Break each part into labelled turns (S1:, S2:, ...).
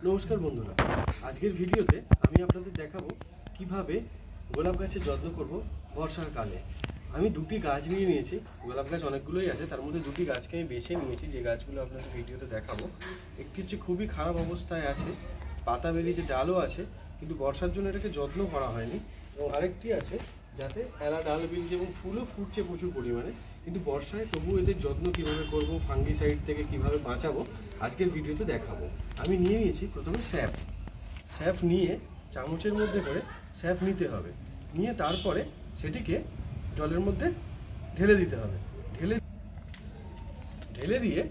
S1: নমস্কার বন্ধুরা, আজকের ভিডিওতে আমি আপনাদের দেখাবো কিভাবে গোলাপ গাছের যত্ন করব বর্ষার কালে। আমি দুটি গাছ নিয়ে নিয়েছি। গোলাপ গাছ অনেকগুলোই আছে, তার মধ্যে দুটি গাছকে আমি বেছে নিয়েছি যে গাছগুলো আপনাদের ভিডিওতে দেখাবো। একটি হচ্ছে খুবই খারাপ অবস্থায় আছে, পাতা বেরিয়েছে, ডালও আছে, কিন্তু বর্ষার জন্য এটাকে যত্ন করা হয়নি। এবং আরেকটি আছে যাতে এলা ডাল বেরিয়েছে এবং ফুলও ফুটছে প্রচুর পরিমাণে, কিন্তু বর্ষায় তবু এদের যত্ন কীভাবে করব, ফাঙ্গিসাইড থেকে কীভাবে বাঁচাবো আজকের ভিডিওতে দেখাবো। আমি নিয়ে নিয়েছি প্রথমে স্যাপ নিয়ে চামচের মধ্যে করে স্যাপ নিতে হবে, নিয়ে তারপরে সেটিকে জলের মধ্যে ঢেলে দিতে হবে। ঢেলে দিয়ে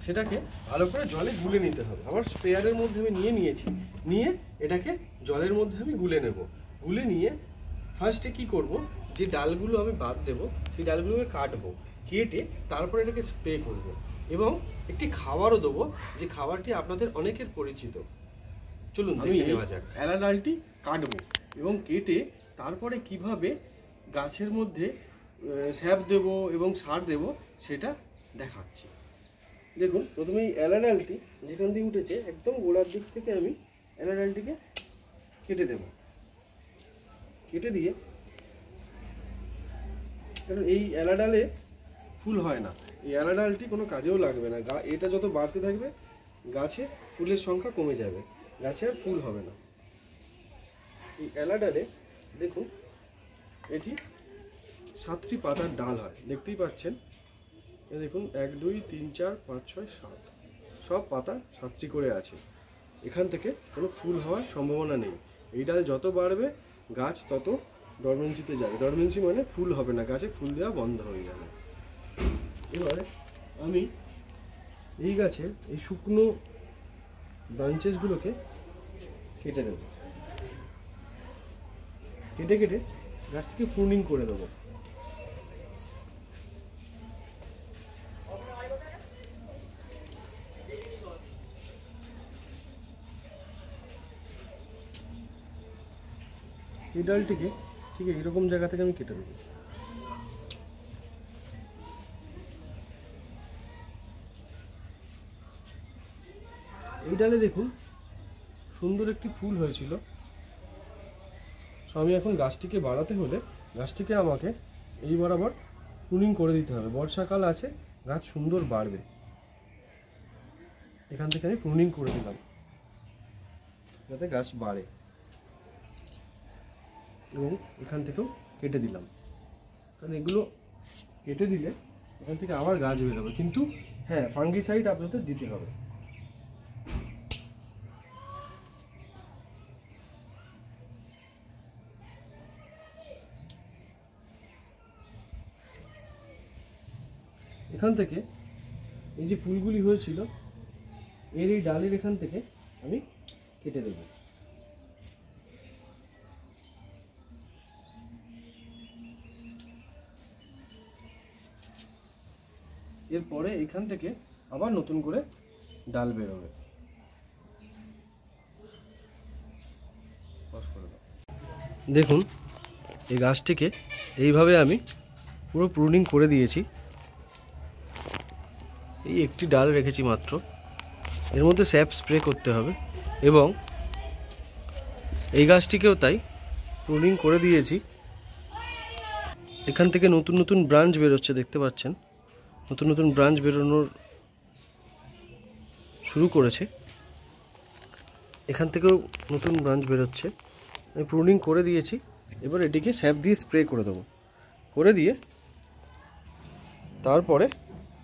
S1: সেটাকে ভালো করে জলে গুলে নিতে হবে। আমার স্প্রেয়ারের মধ্যে আমি নিয়েছি, নিয়ে এটাকে জলের মধ্যে আমি গুলে নেব। গুলে নিয়ে ফার্স্টে কি করব, যে ডালগুলো আমি বাদ দেবো সেই ডালগুলোকে কাটবো, কেটে তারপরে এটাকে স্প্রে করব। এবং একটি খাবারও দেবো, যে খাবারটি আপনাদের অনেকের পরিচিত। চলুন দেখে নেওয়া যাক। এলা ডালটি কাটবো এবং কেটে তারপরে কিভাবে গাছের মধ্যে স্যাপ দেবো এবং সার দেবো সেটা দেখাচ্ছি। দেখুন, প্রথমে এই এলা ডালটি যেখান থেকে উঠেছে একদম গোড়ার দিক থেকে আমি এলা ডালটিকে কেটে দেব। কেটে দিয়ে, কারণ এই এলা ডালে ফুল হয় না, এই এলা ডালটি কোনো কাজেও লাগবে না। এটা যত বাড়তে থাকবে গাছে ফুলের সংখ্যা কমে যাবে, গাছে আর ফুল হবে না। এই এলা ডালে দেখুন, এটি 7টি পাতার ডাল হয়, দেখতেই পাচ্ছেন। দেখুন 1 2 3 4 5 6 7, সব পাতা 7টি করে আছে। এখান থেকে কোনো ফুল হওয়ার সম্ভাবনা নেই। এই ডাল যত বাড়বে গাছ তত ডরমেন্সিতে যাবে। ডরমেন্সি মানে ফুল হবে না, গাছে ফুল দেওয়া বন্ধ হয়ে যাবে। এবারে আমি এই গাছের এই শুকনো ব্রাঞ্চেসগুলোকে কেটে দেব। কেটে কেটে গাছটিকে প্রুনিং করে দেবো। এই ডালটিকে ঠিক এইরকম জায়গা থেকে আমি কেটে দেবো। এই ডালে দেখুন সুন্দর একটি ফুল হয়েছিল। আমি এখন গাছটিকে বাড়াতে হলে গাছটিকে আমাকে এই বরাবর প্রুনিং করে দিতে হবে। বর্ষাকাল আছে, গাছ সুন্দর বাড়বে। এখান থেকে আমি প্রুনিং করে দিলাম যাতে গাছ বাড়ে, এবং এখান থেকেও কেটে দিলাম, কারণ এগুলো কেটে দিলে এখান থেকে আবার গাছ বেরোবে। কিন্তু হ্যাঁ, ফাঙ্গিসাইড আপনাদের দিতে হবে। এখান থেকে এই যে ফুলগুলি হয়েছিল এর এই ডালের এখান থেকে আমি কেটে দেব। এরপরে এখান থেকে আবার নতুন করে ডাল বেরোবে। দেখুন, এই গাছটিকে এইভাবে আমি পুরো প্রুনিং করে দিয়েছি। এই একটি ডাল রেখেছি মাত্র, এর মধ্যে স্যাপ স্প্রে করতে হবে। এবং এই গাছটিকেও তাই প্রুনিং করে দিয়েছি। এখান থেকে নতুন নতুন ব্রাঞ্চ বেরোচ্ছে, দেখতে পাচ্ছেন নতুন নতুন ব্রাঞ্চ বেরোনোর শুরু করেছে। এখান থেকেও নতুন ব্রাঞ্চ বেরোচ্ছে। আমি প্রুনিং করে দিয়েছি, এবার এটিকে স্যাপ দিয়ে স্প্রে করে দেবো। করে দিয়ে তারপরে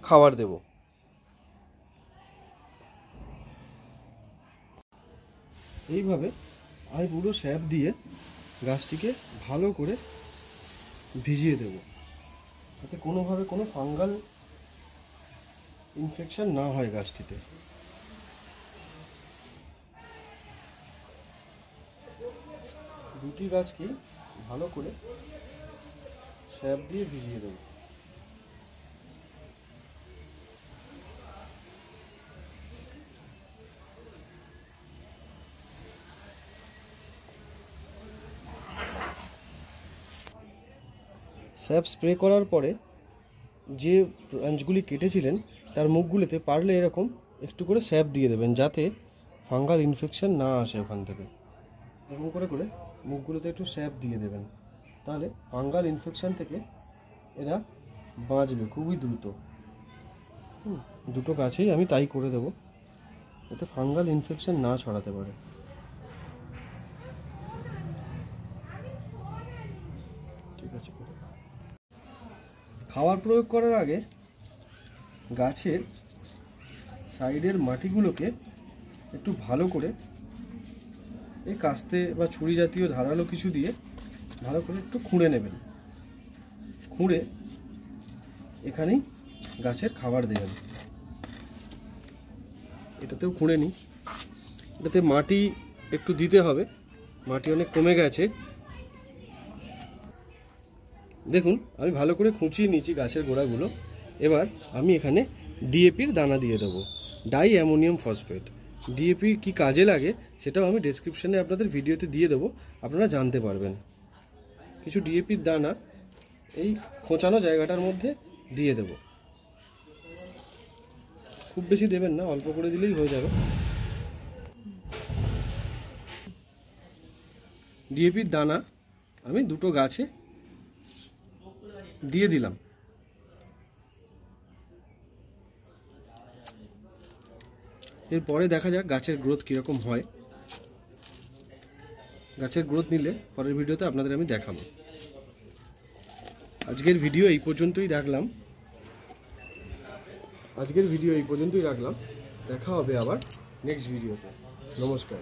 S1: খাবার দেব। এইভাবে আমি পুরো স্যাপ দিয়ে গাছটিকে ভালো করে ভিজিয়ে দেব, যাতে কোনোভাবে কোনো ফাঙ্গাল ইনফেকশন না হয় গাছটিতে। দুটি গাছকে ভালো করে স্যাপ দিয়ে ভিজিয়ে দেব। স্যাপ স্প্রে করার পরে যে ব্রাঞ্চগুলি কেটেছিলেন তার মুখগুলোতে পারলে এরকম একটু করে স্যাপ দিয়ে দেবেন, যাতে ফাঙ্গাল ইনফেকশন না আসে ওখান থেকে। এরকম করে করে মুখগুলোতে একটু স্যাপ দিয়ে দেবেন, তাহলে ফাঙ্গাল ইনফেকশন থেকে এরা বাঁচবে খুবই দ্রুত। দুটো গাছেই আমি তাই করে দেবো, যাতে ফাঙ্গাল ইনফেকশন না ছড়াতে পারে। ঠিক আছে, খাবার প্রয়োগ করার আগে গাছের সাইডের মাটিগুলোকে একটু ভালো করে এই কাস্তে বা ছুরি জাতীয় ধারালো কিছু দিয়ে ভালো করে একটু খুঁড়ে নেবেন। খুঁড়ে এখানেই গাছের খাবার দেবেন। এটাতেও খুঁড়ে নিই, এটাতে মাটি একটু দিতে হবে, মাটি অনেক কমে গেছে। দেখুন আমি ভালো করে খুঁচিয়ে নিয়েছি গাছের গোড়াগুলো। এবার আমি এখানে ডিএপির দানা দিয়ে দেবো, ডাই অ্যামোনিয়াম ফসফেট। ডিএপি কি কাজে লাগে সেটাও আমি ডেসক্রিপশানে আপনাদের ভিডিওতে দিয়ে দেবো, আপনারা জানতে পারবেন। কিছু ডিএপির দানা এই খোঁচানো জায়গাটার মধ্যে দিয়ে দেব। খুব বেশি দেবেন না, অল্প করে দিলেই হয়ে যাবে। ডিএপির দানা আমি দুটো গাছে দিয়ে দিলাম। এরপরে দেখা যাক গাছের গ্রোথ কীরকম হয়। গাছের গ্রোথ নিলে পরের ভিডিওতে আপনাদের আমি দেখাবো। আজকের ভিডিও এই পর্যন্তই রাখলাম। দেখা হবে আবার নেক্সট ভিডিওতে। নমস্কার।